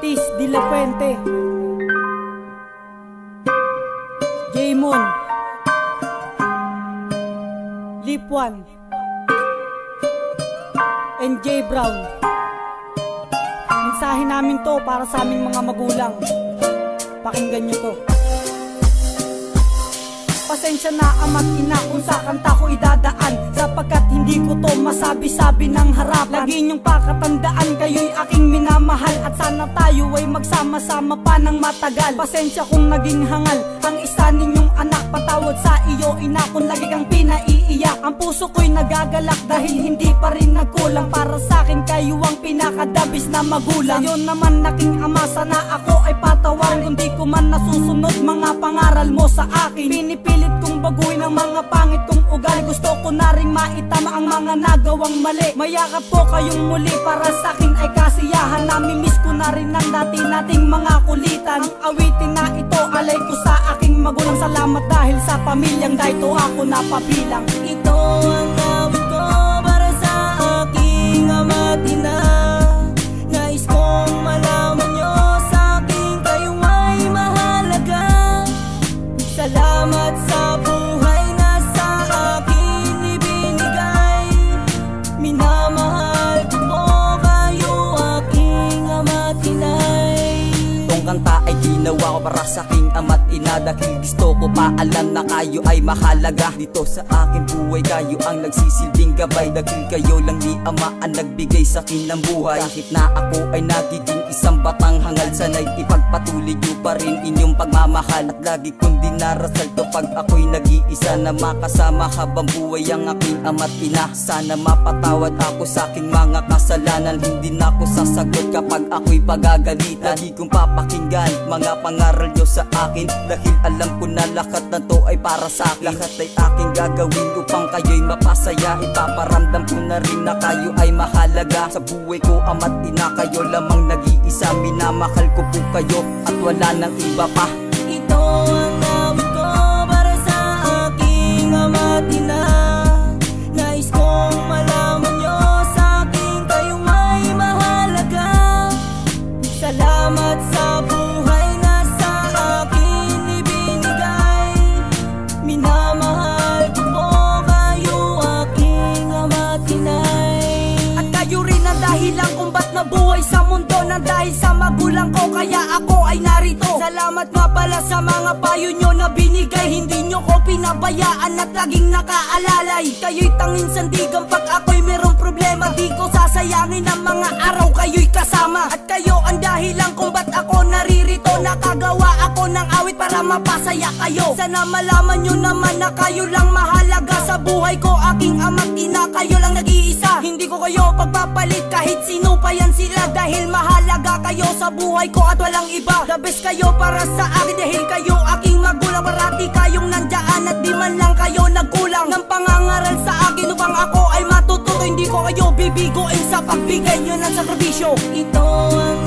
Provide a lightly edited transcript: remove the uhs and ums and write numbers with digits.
Atis de la Puente, Jaymon, Lipwan, and J. Brown. Mensahe namin to para sa aming mga magulang. Pakinggan nyo to. Pasensya na ama't ina kung sa kanta ko idadaan, sapagkat hindi ko to masabi-sabi ng harapan. Lagi niyong pakatandaan, kayo'y aking minamahal, at sana tayo ay magsama-sama pa ng matagal. Pasensya kung naging hangal ang isa ninyong anak, patawad sa iyo ina kung lagi kang pinaiiyak. Ang puso ko'y nagagalak dahil hindi pa rin nagkulang. Para sa akin kayo ang pinakadabis na magulang. Sa'yo naman aking ama, sana ako ay patawarin kung di ko man nasusunod mga pangaral mo sa akin. Pinipilit kong baguhin ang mga pangit kong ugali. Gusto ko na rin maitama ang mga nagawang mali. Mayakap ko kayong muli, para sa akin ay kasiyahan. Namimiss ko na rin ang dati nating mga kulitan. Ang awitin na ito alay ko sa aking magulang. Salamat dahil sa pamilyang dahito ako napabilang. Ito ang awit ko para sa aking ama't ina. Nais kong malaman nyo sa akin kayo ay mahalaga. Salamat sa buhay na sa akin ibinigay. Minamahal ko po kayo aking ama't inay. Itong kanta ay ginawa ko para sa aking ama't ina, dahil gusto ko paalam na kayo ay mahalaga. Dito sa akin buhay kayo ang nagsisilbing gabay, dahil kayo lang ni ama ang nagbigay sa akin ng buhay. Kahit na ako ay nagiging isang batang hangal, sana'y ipagpatuloy nyo pa rin inyong pagmamahal. At lagi kong dinarasal to pag ako'y nag-iisa, na makasama habang buhay ang aking ama't ina. Sana mapatawad ako sa aking mga kasalanan, hindi na ako sasagot kapag ako'y pagagalitan. Lagi kong papakinggan mga pangaral nyo sa akin, dahil alam ko na lahat na to ay para sa akin. Lahat ay aking gagawin upang kayo'y mapasaya. Ipaparamdam ko na rin na kayo ay mahalaga. Sa buhay ko ama't ina, kayo lamang nag-iisa. Minamahal ko po kayo at wala nang iba pa. Ito ang awit ko para sa aking ama't ina. Nais kong malaman nyo sa akin kayo ay mahalaga. Salamat sa buhay na sa akin ibinigay. Minamahal ko po kayo aking ama't inay. At kayo rin ang dahilan kung ba't nabuhay sa mundo, nang dahil sa magulang ko kaya ako ay narito. Salamat nga pala sa mga payo nyo na binigay, hindi nyo ko pinabayaan at laging nakaalalay. Kayo'y tanging sandigan pag ako'y merong problema, di ko sasayangin ang mga araw kayo'y kasama. At kayo ang dahilan kung ba't ako naririto, nakagawa ako ng awit para mapasaya kayo. Sana malaman nyo naman na kayo lang mahalaga sa buhay ko, aking ama't ina, kayo lang nag-iisa. Hindi ko kayo pagpapalit kahit sino pa yan sila, dahil mahalaga kayo sa buhay ko at walang iba. The best kayo para sa akin, dahil kayo aking magulang. Parati kayong nandyan at di man lang kayo nagkulang ng pangangaral sa akin upang ako ay matututo. Hindi ko kayo bibiguin sa pagbigay nyo ng sakripisyo. Ito ang